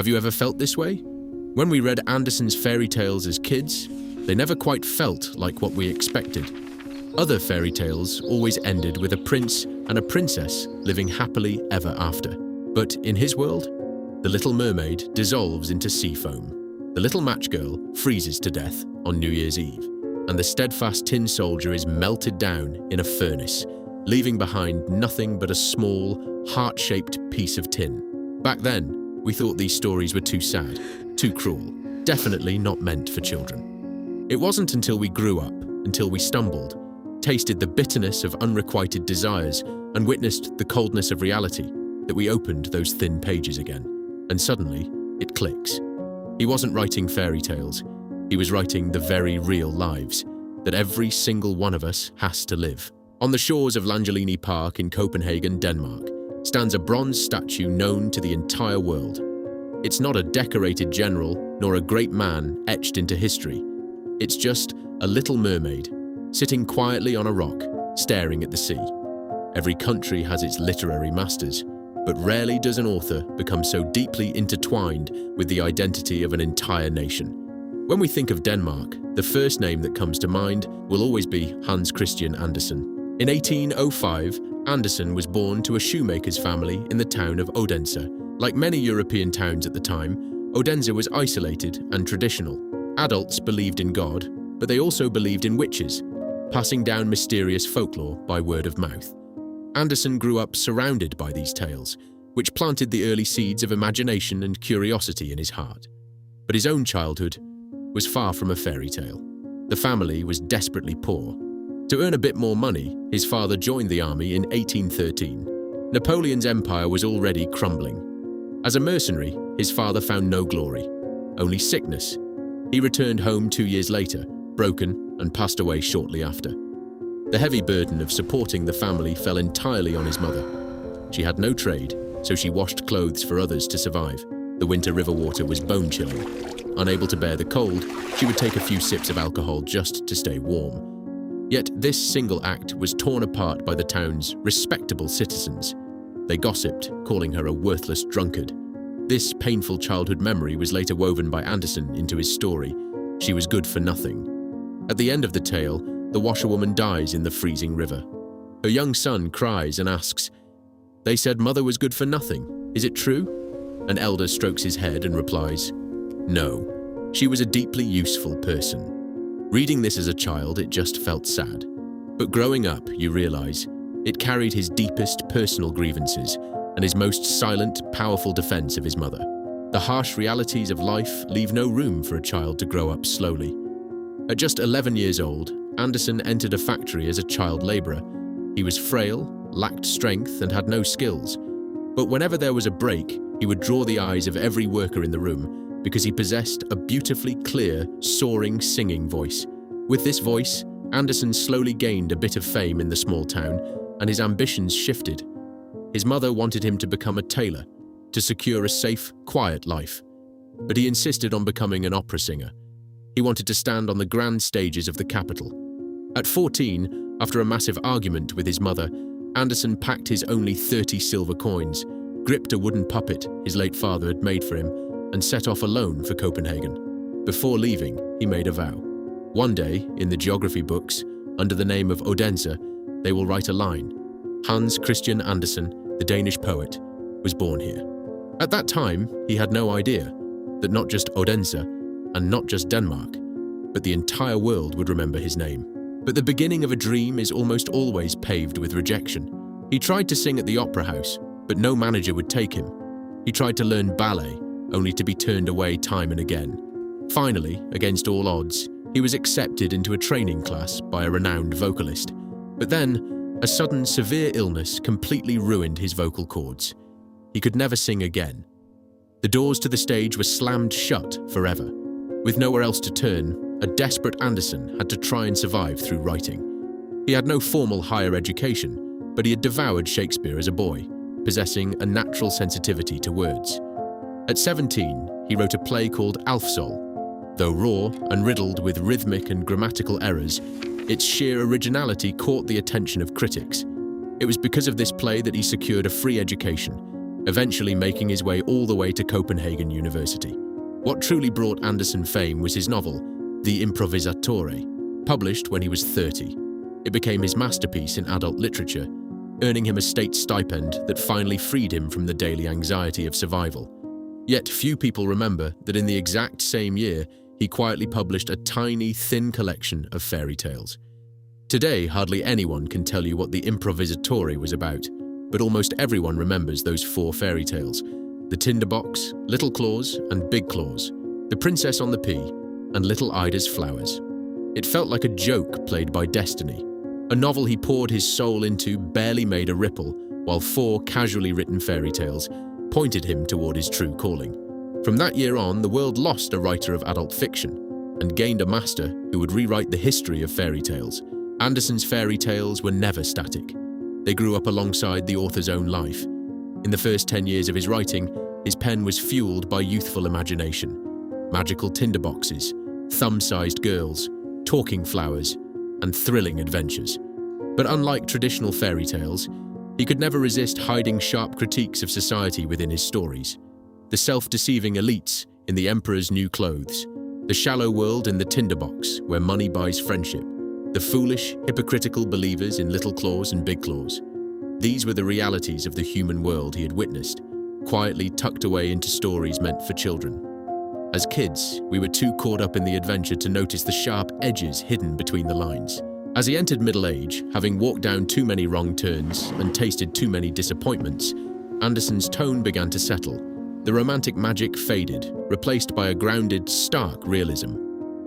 Have you ever felt this way? When we read Andersen's fairy tales as kids, they never quite felt like what we expected. Other fairy tales always ended with a prince and a princess living happily ever after. But in his world, the Little Mermaid dissolves into sea foam. The little match girl freezes to death on New Year's Eve, and the steadfast tin soldier is melted down in a furnace, leaving behind nothing but a small, heart-shaped piece of tin. Back then, we thought these stories were too sad, too cruel, definitely not meant for children. It wasn't until we grew up, until we stumbled, tasted the bitterness of unrequited desires, and witnessed the coldness of reality, that we opened those thin pages again. And suddenly, it clicks. He wasn't writing fairy tales. He was writing the very real lives that every single one of us has to live. On the shores of Langelini Park in Copenhagen, Denmark, stands a bronze statue known to the entire world. It's not a decorated general nor a great man etched into history. It's just a little mermaid, sitting quietly on a rock, staring at the sea. Every country has its literary masters, but rarely does an author become so deeply intertwined with the identity of an entire nation. When we think of Denmark, the first name that comes to mind will always be Hans Christian Andersen. In 1805, Andersen was born to a shoemaker's family in the town of Odense. Like many European towns at the time, Odense was isolated and traditional. Adults believed in God, but they also believed in witches, passing down mysterious folklore by word of mouth. Andersen grew up surrounded by these tales, which planted the early seeds of imagination and curiosity in his heart. But his own childhood was far from a fairy tale. The family was desperately poor. To earn a bit more money, his father joined the army in 1813. Napoleon's empire was already crumbling. As a mercenary, his father found no glory, only sickness. He returned home 2 years later, broken, and passed away shortly after. The heavy burden of supporting the family fell entirely on his mother. She had no trade, so she washed clothes for others to survive. The winter river water was bone-chilling. Unable to bear the cold, she would take a few sips of alcohol just to stay warm. Yet this single act was torn apart by the town's respectable citizens. They gossiped, calling her a worthless drunkard. This painful childhood memory was later woven by Andersen into his story. She was good for nothing. At the end of the tale, the washerwoman dies in the freezing river. Her young son cries and asks, "They said mother was good for nothing. Is it true?" An elder strokes his head and replies, "No, she was a deeply useful person." Reading this as a child, it just felt sad. But growing up, you realize it carried his deepest personal grievances and his most silent, powerful defense of his mother. The harsh realities of life leave no room for a child to grow up slowly. At just 11 years old, Andersen entered a factory as a child laborer. He was frail, lacked strength, and had no skills. But whenever there was a break, he would draw the eyes of every worker in the room because he possessed a beautifully clear, soaring, singing voice. With this voice, Andersen slowly gained a bit of fame in the small town, and his ambitions shifted. His mother wanted him to become a tailor, to secure a safe, quiet life. But he insisted on becoming an opera singer. He wanted to stand on the grand stages of the capital. At 14, after a massive argument with his mother, Andersen packed his only 30 silver coins, gripped a wooden puppet his late father had made for him, and set off alone for Copenhagen. Before leaving, he made a vow. One day, in the geography books, under the name of Odense, they will write a line. Hans Christian Andersen, the Danish poet, was born here. At that time, he had no idea that not just Odense, and not just Denmark, but the entire world would remember his name. But the beginning of a dream is almost always paved with rejection. He tried to sing at the opera house, but no manager would take him. He tried to learn ballet, only to be turned away time and again. Finally, against all odds, he was accepted into a training class by a renowned vocalist. But then, a sudden severe illness completely ruined his vocal cords. He could never sing again. The doors to the stage were slammed shut forever. With nowhere else to turn, a desperate Andersen had to try and survive through writing. He had no formal higher education, but he had devoured Shakespeare as a boy, possessing a natural sensitivity to words. At 17, he wrote a play called Alfsol. Though raw and riddled with rhythmic and grammatical errors, its sheer originality caught the attention of critics. It was because of this play that he secured a free education, eventually making his way all the way to Copenhagen University. What truly brought Andersen fame was his novel, The Improvisatore, published when he was 30. It became his masterpiece in adult literature, earning him a state stipend that finally freed him from the daily anxiety of survival. Yet few people remember that in the exact same year, he quietly published a tiny, thin collection of fairy tales. Today, hardly anyone can tell you what The Improvisatore was about, but almost everyone remembers those 4 fairy tales: The Tinderbox, Little Claus and Big Claus, The Princess on the Pea, and Little Ida's Flowers. It felt like a joke played by destiny. A novel he poured his soul into barely made a ripple, while 4 casually written fairy tales pointed him toward his true calling. From that year on, the world lost a writer of adult fiction and gained a master who would rewrite the history of fairy tales. Andersen's fairy tales were never static. They grew up alongside the author's own life. In the first 10 years of his writing, his pen was fueled by youthful imagination. Magical tinderboxes, thumb-sized girls, talking flowers, and thrilling adventures. But unlike traditional fairy tales, he could never resist hiding sharp critiques of society within his stories. The self-deceiving elites in The Emperor's New Clothes, the shallow world in The Tinderbox, where money buys friendship, the foolish, hypocritical believers in Little Claus and Big Claus. These were the realities of the human world he had witnessed, quietly tucked away into stories meant for children. As kids, we were too caught up in the adventure to notice the sharp edges hidden between the lines. As he entered middle age, having walked down too many wrong turns and tasted too many disappointments, Andersen's tone began to settle. The romantic magic faded, replaced by a grounded, stark realism.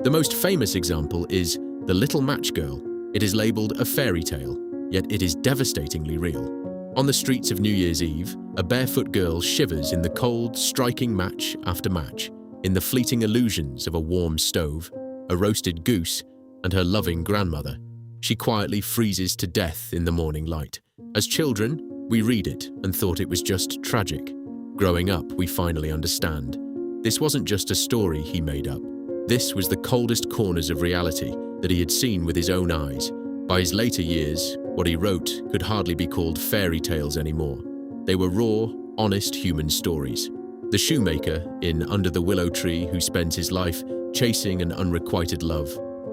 The most famous example is The Little Match Girl. It is labeled a fairy tale, yet it is devastatingly real. On the streets of New Year's Eve, a barefoot girl shivers in the cold, striking match after match, in the fleeting illusions of a warm stove, a roasted goose, and her loving grandmother. She quietly freezes to death in the morning light. As children, we read it and thought it was just tragic. Growing up, we finally understand. This wasn't just a story he made up. This was the coldest corners of reality that he had seen with his own eyes. By his later years, what he wrote could hardly be called fairy tales anymore. They were raw, honest human stories. The shoemaker in Under the Willow Tree who spends his life chasing an unrequited love.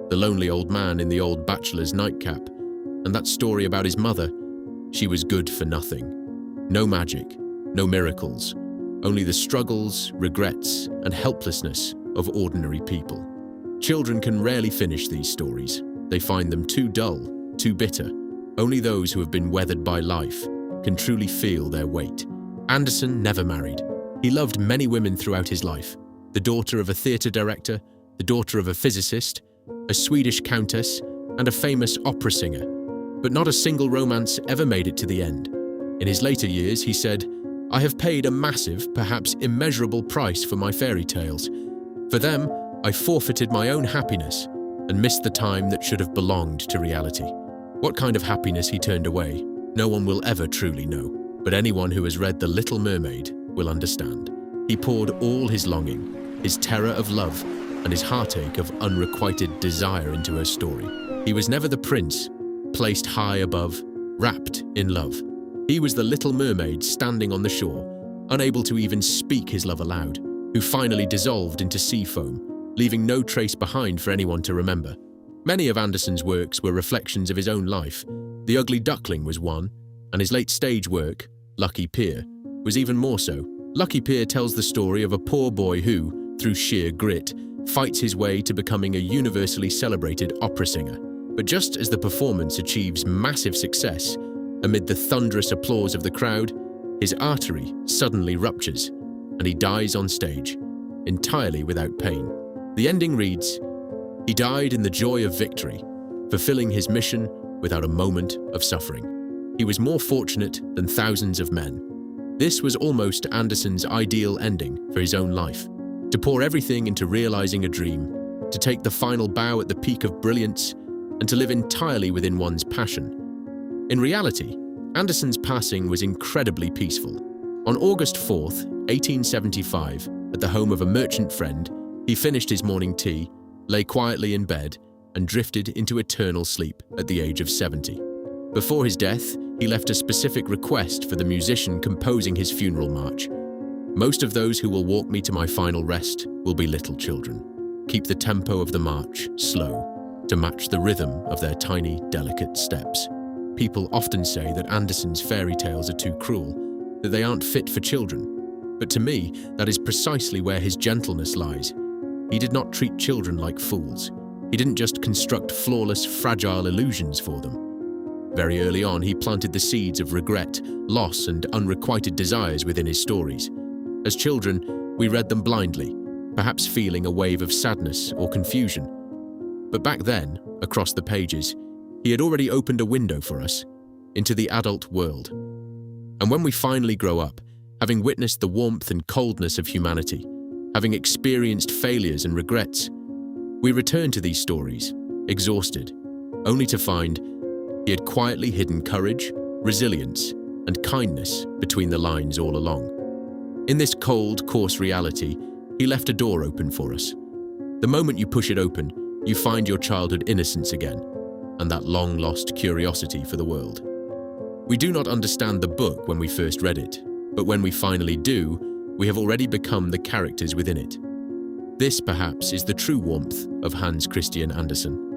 The lonely old man in The Old Bachelor's Nightcap. And that story about his mother. She was good for nothing. No magic, no miracles. Only the struggles, regrets, and helplessness of ordinary people. Children can rarely finish these stories. They find them too dull, too bitter. Only those who have been weathered by life can truly feel their weight. Andersen never married. He loved many women throughout his life. The daughter of a theatre director, the daughter of a physicist, a Swedish countess, and a famous opera singer. But not a single romance ever made it to the end. In his later years, he said, "I have paid a massive, perhaps immeasurable price for my fairy tales. For them, I forfeited my own happiness and missed the time that should have belonged to reality." What kind of happiness he turned away, no one will ever truly know. But anyone who has read The Little Mermaid will understand. He poured all his longing, his terror of love, and his heartache of unrequited desire into her story. He was never the prince, placed high above, wrapped in love. He was the Little Mermaid standing on the shore, unable to even speak his love aloud, who finally dissolved into sea foam, leaving no trace behind for anyone to remember. Many of Andersen's works were reflections of his own life. The Ugly Duckling was one, and his late-stage work, Lucky Pier, was even more so. Lucky Pier tells the story of a poor boy who, through sheer grit, fights his way to becoming a universally celebrated opera singer. But just as the performance achieves massive success, amid the thunderous applause of the crowd, his artery suddenly ruptures, and he dies on stage, entirely without pain. The ending reads, "He died in the joy of victory, fulfilling his mission without a moment of suffering. He was more fortunate than thousands of men." This was almost Andersen's ideal ending for his own life. To pour everything into realizing a dream, to take the final bow at the peak of brilliance, and to live entirely within one's passion. In reality, Andersen's passing was incredibly peaceful. On August 4th, 1875, at the home of a merchant friend, he finished his morning tea, lay quietly in bed, and drifted into eternal sleep at the age of 70. Before his death, he left a specific request for the musician composing his funeral march. Most of those who will walk me to my final rest will be little children. Keep the tempo of the march slow, to match the rhythm of their tiny, delicate steps. People often say that Andersen's fairy tales are too cruel, that they aren't fit for children. But to me, that is precisely where his gentleness lies. He did not treat children like fools. He didn't just construct flawless, fragile illusions for them. Very early on, he planted the seeds of regret, loss, and unrequited desires within his stories. As children, we read them blindly, perhaps feeling a wave of sadness or confusion. But back then, across the pages, he had already opened a window for us into the adult world. And when we finally grow up, having witnessed the warmth and coldness of humanity, having experienced failures and regrets, we return to these stories, exhausted, only to find he had quietly hidden courage, resilience, and kindness between the lines all along. In this cold, coarse reality, he left a door open for us. The moment you push it open, you find your childhood innocence again, and that long-lost curiosity for the world. We do not understand the book when we first read it, but when we finally do, we have already become the characters within it. This, perhaps, is the true warmth of Hans Christian Andersen.